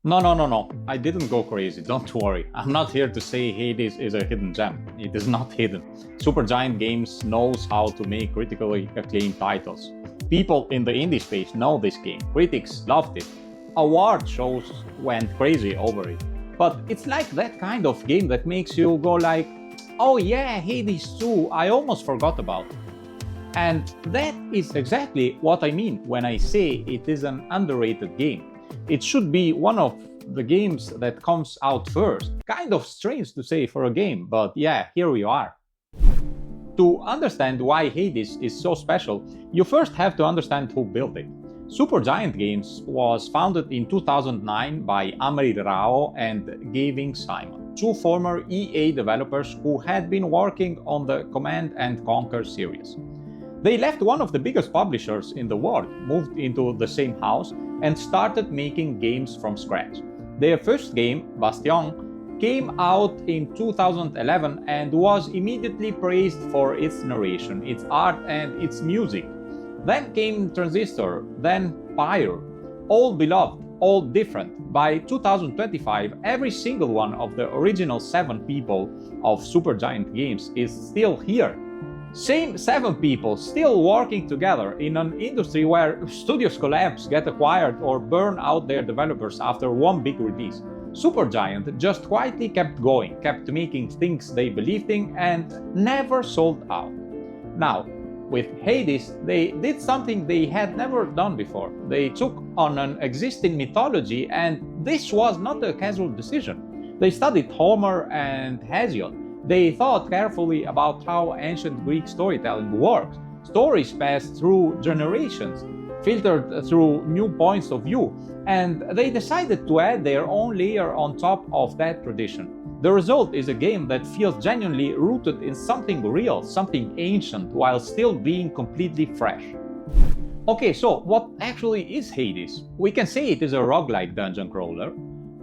No. I didn't go crazy. Don't worry. I'm not here to say Hades is a hidden gem. It is not hidden. Supergiant Games knows how to make critically acclaimed titles. People in the indie space know this game. Critics loved it. Award shows went crazy over it. But it's like that kind of game that makes you go like, oh yeah, Hades 2, I almost forgot about it. And that is exactly what I mean when I say it is an underrated game. It should be one of the games that comes out first. Kind of strange to say for a game, but yeah, here we are. To understand why Hades is so special, you first have to understand who built it. Supergiant Games was founded in 2009 by Amri Rao and Gavin Simon, two former EA developers who had been working on the Command and Conquer series. They left one of the biggest publishers in the world, moved into the same house, and started making games from scratch. Their first game, Bastion, came out in 2011 and was immediately praised for its narration, its art, and its music. Then came Transistor, then Pyre, all beloved, all different. By 2025, every single one of the original 7 people of Supergiant Games is still here. Same 7 people still working together in an industry where studios collapse, get acquired, or burn out their developers after one big release. Supergiant just quietly kept going, kept making things they believed in, and never sold out. Now, with Hades, they did something they had never done before. They took on an existing mythology, and this was not a casual decision. They studied Homer and Hesiod. They thought carefully about how ancient Greek storytelling works. Stories passed through generations, filtered through new points of view, and they decided to add their own layer on top of that tradition. The result is a game that feels genuinely rooted in something real, something ancient, while still being completely fresh. Okay, so what actually is Hades? We can say it is a roguelike dungeon crawler.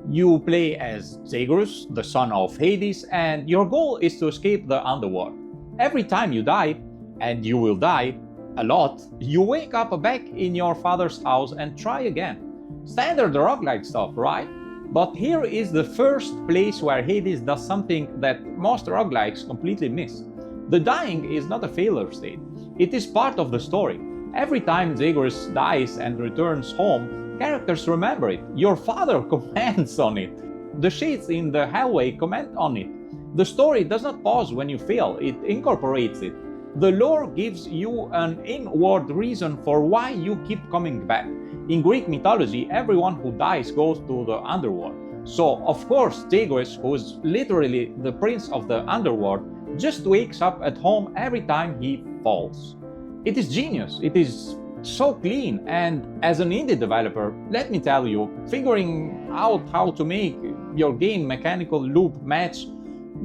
You play as Zagreus, the son of Hades, and your goal is to escape the underworld. Every time you die, and you will die a lot, you wake up back in your father's house and try again. Standard roguelike stuff, right? But here is the first place where Hades does something that most roguelikes completely miss. The dying is not a failure state, it is part of the story. Every time Zagreus dies and returns home, characters remember it. Your father comments on it. The shades in the hallway comment on it. The story does not pause when you fail, it incorporates it. The lore gives you an inward reason for why you keep coming back. In Greek mythology, everyone who dies goes to the underworld. So, of course, Zagreus, who is literally the prince of the underworld, just wakes up at home every time he falls. It is genius. It is so clean, and as an indie developer, let me tell you, figuring out how to make your game mechanical loop match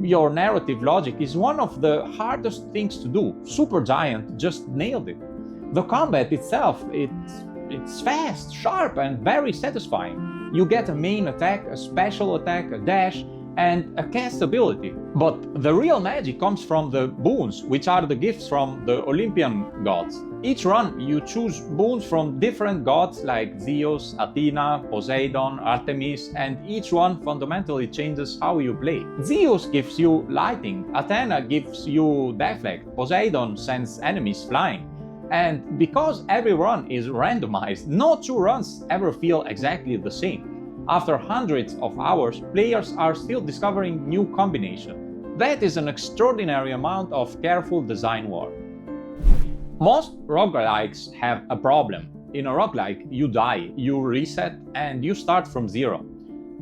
your narrative logic is one of the hardest things to do. Supergiant just nailed it. The combat itself, it's fast, sharp, and very satisfying. You get a main attack, a special attack, a dash, and a cast ability. But the real magic comes from the boons, which are the gifts from the Olympian gods. Each run, you choose boons from different gods like Zeus, Athena, Poseidon, Artemis, and each one fundamentally changes how you play. Zeus gives you lighting, Athena gives you deflect, Poseidon sends enemies flying. And because every run is randomized, no 2 runs ever feel exactly the same. After hundreds of hours, players are still discovering new combinations. That is an extraordinary amount of careful design work. Most roguelikes have a problem. In a roguelike, you die, you reset, and you start from zero.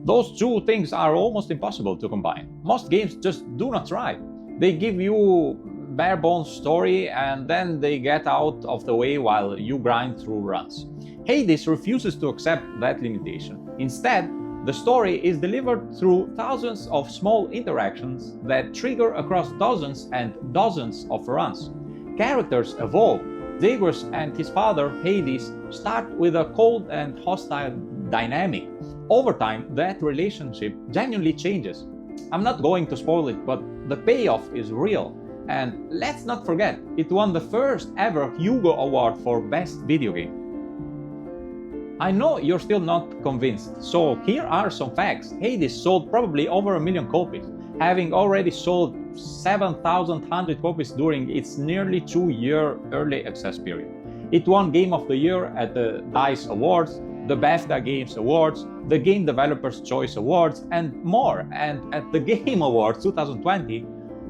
Those two things are almost impossible to combine. Most games just do not try. They give you bare bones story and then they get out of the way while you grind through runs. Hades refuses to accept that limitation. Instead, the story is delivered through thousands of small interactions that trigger across dozens and dozens of runs. Characters evolve. Zagreus and his father, Hades, start with a cold and hostile dynamic. Over time, that relationship genuinely changes. I'm not going to spoil it, but the payoff is real. And let's not forget, it won the first ever Hugo Award for Best Video Game. I know you're still not convinced, so here are some facts. Hades sold probably over 1 million copies, having already sold 7,100 copies during its nearly 2-year early access period. It won Game of the Year at the DICE Awards, the BAFTA Games Awards, the Game Developers' Choice Awards, and more. And at the Game Awards 2020,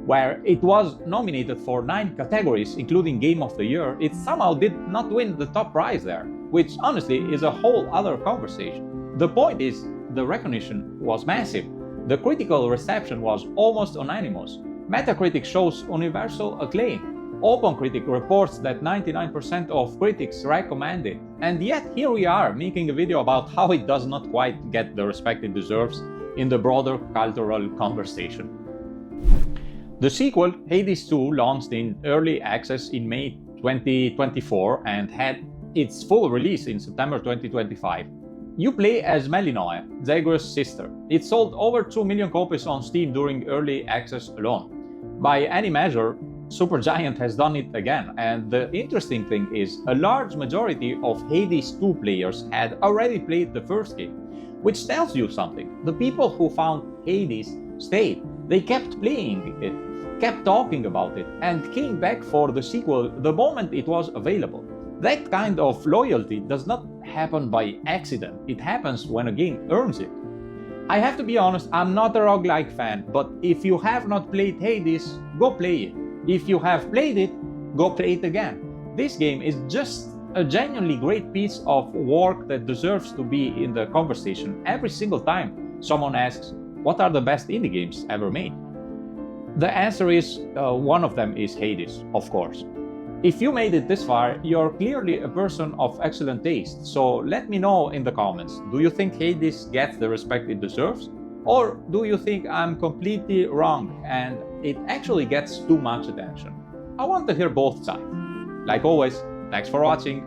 where it was nominated for 9 categories, including Game of the Year, it somehow did not win the top prize there, which honestly is a whole other conversation. The point is, the recognition was massive. The critical reception was almost unanimous. Metacritic shows universal acclaim. OpenCritic reports that 99% of critics recommend it. And yet here we are making a video about how it does not quite get the respect it deserves in the broader cultural conversation. The sequel, Hades 2, launched in early access in May 2024 and had its full release in September 2025. You play as Melinoe, Zagreus' sister. It sold over 2 million copies on Steam during early access alone. By any measure, Supergiant has done it again, and the interesting thing is a large majority of Hades 2 players had already played the first game, which tells you something. The people who found Hades stayed. They kept playing it, kept talking about it, and came back for the sequel the moment it was available. That kind of loyalty does not happen by accident. It happens when a game earns it. I have to be honest, I'm not a roguelike fan, but if you have not played Hades, go play it. If you have played it, go play it again. This game is just a genuinely great piece of work that deserves to be in the conversation every single time someone asks, what are the best indie games ever made? The answer is, one of them is Hades, of course. If you made it this far, you're clearly a person of excellent taste, so let me know in the comments. Do you think Hades gets the respect it deserves? Or do you think I'm completely wrong and it actually gets too much attention? I want to hear both sides. Like always, thanks for watching.